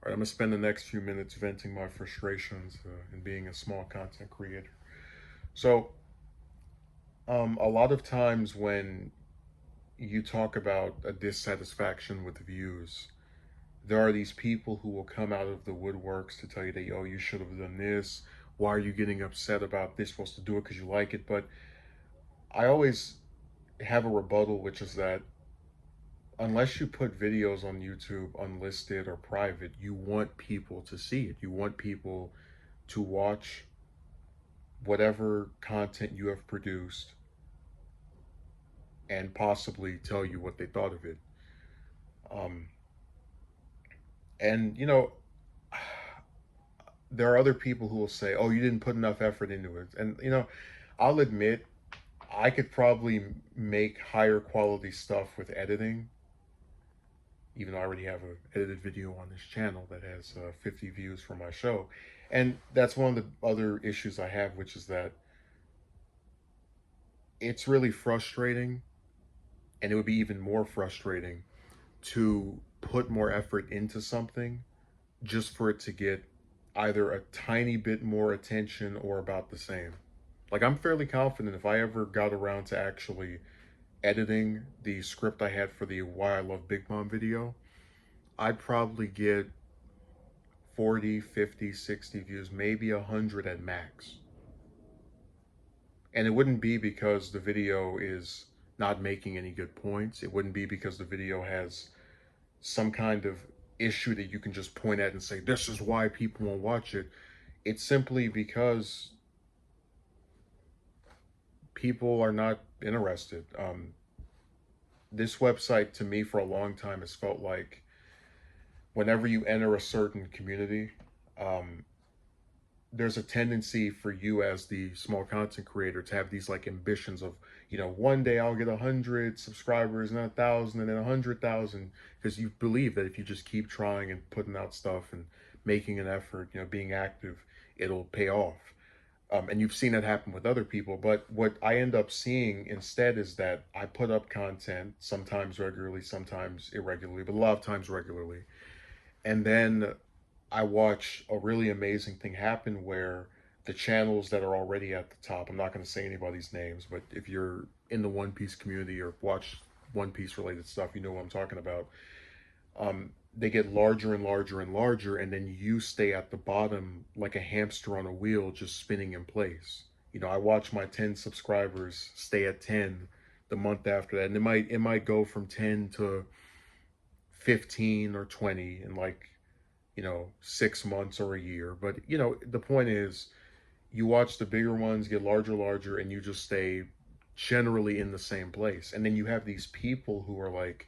All right, I'm gonna spend the next few minutes venting my frustrations in being a small content creator. So, a lot of times when you talk about a dissatisfaction with views, there are these people who will come out of the woodworks to tell you that, oh, you should have done this. Why are you getting upset about this? You're supposed to do it because you like it. But I always have a rebuttal, which is that unless you put videos on YouTube unlisted or private, you want people to see it. You want people to watch whatever content you have produced and possibly tell you what they thought of it. Um, and, there are other people who will say, oh, you didn't put enough effort into it. And, I'll admit, I could probably make higher quality stuff with editing, even though I already have an edited video on this channel that has 50 views for my show. And that's one of the other issues I have, which is that it's really frustrating, and it would be even more frustrating to put more effort into something just for it to get either a tiny bit more attention or about the same. Like, I'm fairly confident if I ever got around to actually editing the script I had for the Why I Love Big Mom video, I'd probably get 40, 50, 60 views, maybe 100 at max. And it wouldn't be because the video is not making any good points. It wouldn't be because the video has some kind of issue that you can just point at and say, this is why people won't watch it. It's simply because people are not interested. This website, to me, for a long time, has felt like whenever you enter a certain community, um, there's a tendency for you as the small content creator to have these like ambitions of, one day I'll get 100 subscribers and 1,000 and then 100,000, because you believe that if you just keep trying and putting out stuff and making an effort, being active, it'll pay off. And you've seen that happen with other people. But what I end up seeing instead is that I put up content, sometimes regularly, sometimes irregularly, but a lot of times regularly. And then I watch a really amazing thing happen where the channels that are already at the top, I'm not going to say anybody's names, but if you're in the One Piece community or watch One Piece related stuff, you know what I'm talking about. They get larger and larger and larger, and then you stay at the bottom like a hamster on a wheel, just spinning in place. I watch my 10 subscribers stay at 10 the month after that, and it might go from 10 to 15 or 20 in like 6 months or a year. But the point is, you watch the bigger ones get larger, larger, and you just stay generally in the same place. And then you have these people who are like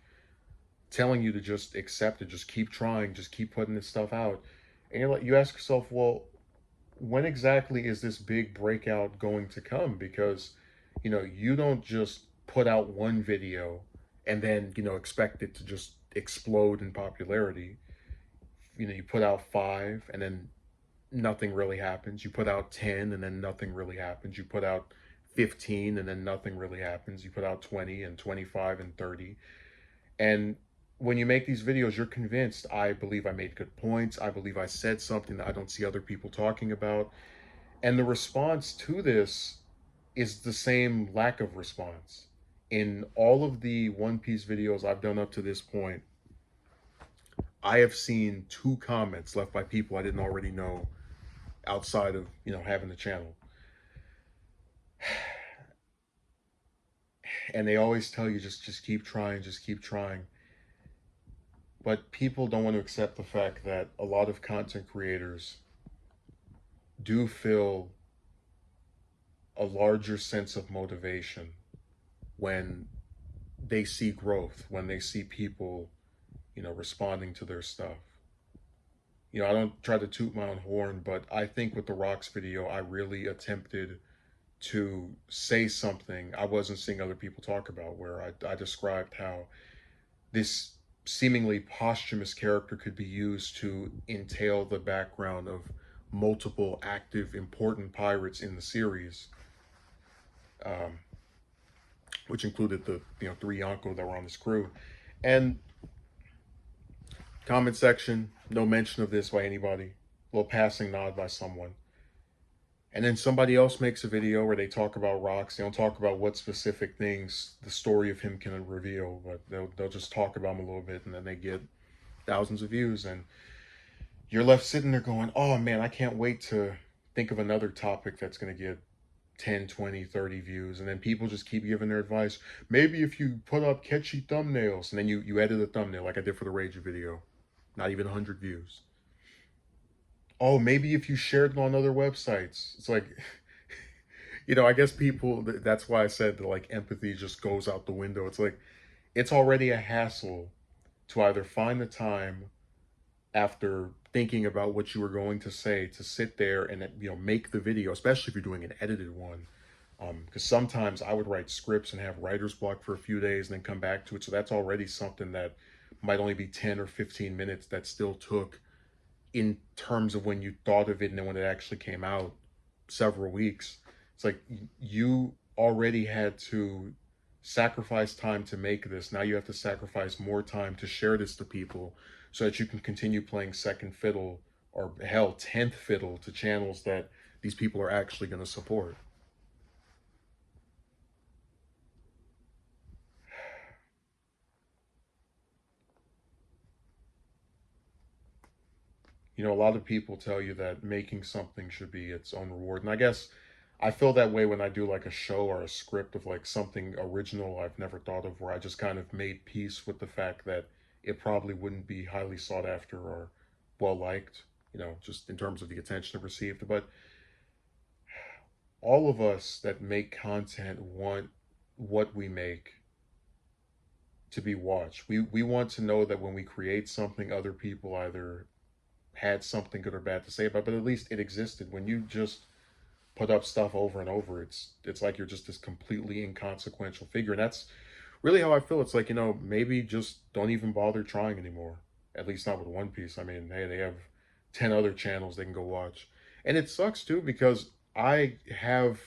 telling you to just accept it, just keep trying, just keep putting this stuff out. And you ask yourself, well, when exactly is this big breakout going to come? Because you don't just put out one video and then expect it to just explode in popularity. You put out five and then nothing really happens. You put out 10 and then nothing really happens. You put out 15 and then nothing really happens. You put out 20 and 25 and 30. And when you make these videos, you're convinced, I believe I made good points. I believe I said something that I don't see other people talking about. And the response to this is the same lack of response. In all of the One Piece videos I've done up to this point, I have seen two comments left by people I didn't already know outside of, having the channel. And they always tell you just keep trying, just keep trying. But people don't want to accept the fact that a lot of content creators do feel a larger sense of motivation when they see growth, when they see people, responding to their stuff. I don't try to toot my own horn, but I think with the Rocks video, I really attempted to say something I wasn't seeing other people talk about, where I described how this seemingly posthumous character could be used to entail the background of multiple active, important pirates in the series, um, which included the three Yonko that were on this crew. And Comment section, no mention of this by anybody. A little passing nod by someone. And then somebody else makes a video where they talk about rocks. They don't talk about what specific things the story of him can reveal, but they'll just talk about him a little bit, and then they get thousands of views. And you're left sitting there going, oh man, I can't wait to think of another topic that's going to get 10, 20, 30 views. And then people just keep giving their advice. Maybe if you put up catchy thumbnails, and then you edit a thumbnail like I did for the Rage video, not even 100 views. Oh, maybe if you shared it on other websites. It's like, I guess people, that's why I said that like empathy just goes out the window. It's like, it's already a hassle to either find the time after thinking about what you were going to say to sit there and make the video, especially if you're doing an edited one. Because sometimes I would write scripts and have writer's block for a few days and then come back to it. So that's already something that might only be 10 or 15 minutes that still took, in terms of when you thought of it and then when it actually came out, several weeks. It's like you already had to sacrifice time to make this. Now you have to sacrifice more time to share this to people so that you can continue playing second fiddle, or hell, 10th fiddle to channels that these people are actually going to support. A lot of people tell you that making something should be its own reward. And I guess I feel that way when I do like a show or a script of like something original I've never thought of, where I just kind of made peace with the fact that it probably wouldn't be highly sought after or well liked, just in terms of the attention it received. But all of us that make content want what we make to be watched. We want to know that when we create something, other people either had something good or bad to say about it, but at least it existed. When you just put up stuff over and over, it's like you're just this completely inconsequential figure. And that's really how I feel. It's like, maybe just don't even bother trying anymore. At least not with One Piece. I mean, hey, they have 10 other channels they can go watch. And it sucks too, because I have,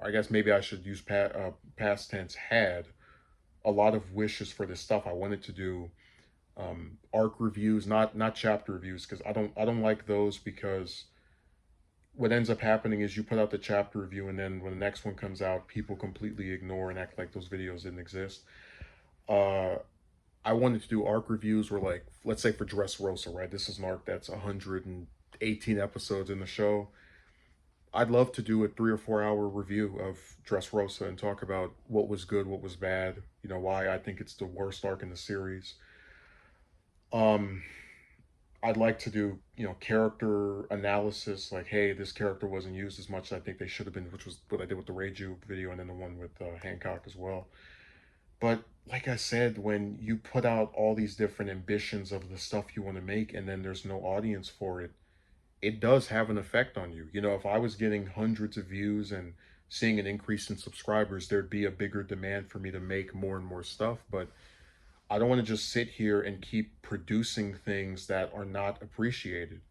I guess maybe I should use past tense, had a lot of wishes for this stuff. I wanted to do arc reviews, not chapter reviews, because I don't like those, because what ends up happening is you put out the chapter review, and then when the next one comes out, people completely ignore and act like those videos didn't exist. Uh, I wanted to do arc reviews where, like, let's say for Dressrosa, right? This is an arc that's 118 episodes in the show. I'd love to do a 3 or 4 hour review of Dressrosa and talk about what was good, what was bad, why I think it's the worst arc in the series. Um, I'd like to do, character analysis, like, hey, this character wasn't used as much as I think they should have been, which was what I did with the Reiju video and then the one with Hancock as well. But like I said, when you put out all these different ambitions of the stuff you want to make and then there's no audience for it, it does have an effect on you. If I was getting hundreds of views and seeing an increase in subscribers, there'd be a bigger demand for me to make more and more stuff. But I don't want to just sit here and keep producing things that are not appreciated.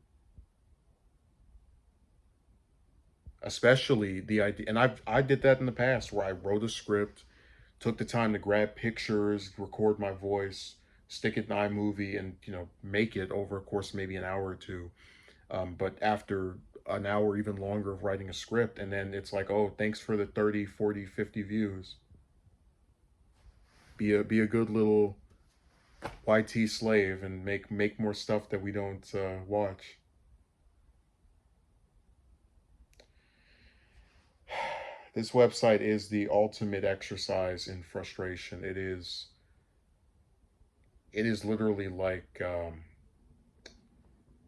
Especially the idea, and I did that in the past, where I wrote a script, took the time to grab pictures, record my voice, stick it in iMovie, and make it over a course maybe an hour or two. But after an hour, even longer, of writing a script, and then it's like, oh, thanks for the 30, 40, 50 views. Be a good little YT slave and make more stuff that we don't watch. This website is the ultimate exercise in frustration. It is literally like,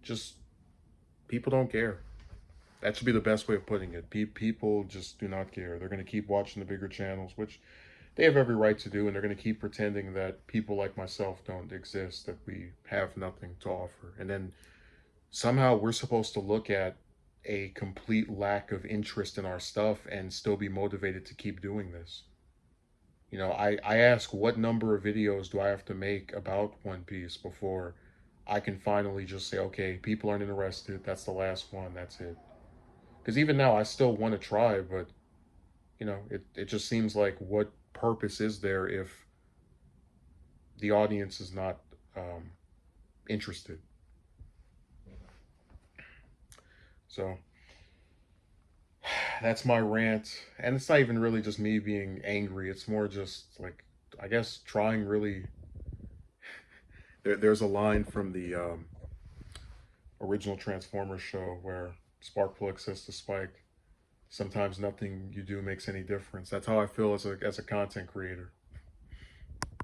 just people don't care. That should be the best way of putting it. People just do not care. They're going to keep watching the bigger channels, which they have every right to do, and they're going to keep pretending that people like myself don't exist, that we have nothing to offer. And then somehow we're supposed to look at a complete lack of interest in our stuff and still be motivated to keep doing this. I ask, what number of videos do I have to make about One Piece before I can finally just say, okay, people aren't interested, that's the last one, that's it. Because even now, I still want to try, but, it just seems like, what purpose is there if the audience is not interested. So that's my rant. And it's not even really just me being angry. It's more just like, I guess, trying really. There's a line from the original Transformers show where Sparkplug says to Spike, sometimes nothing you do makes any difference. That's how I feel as a content creator.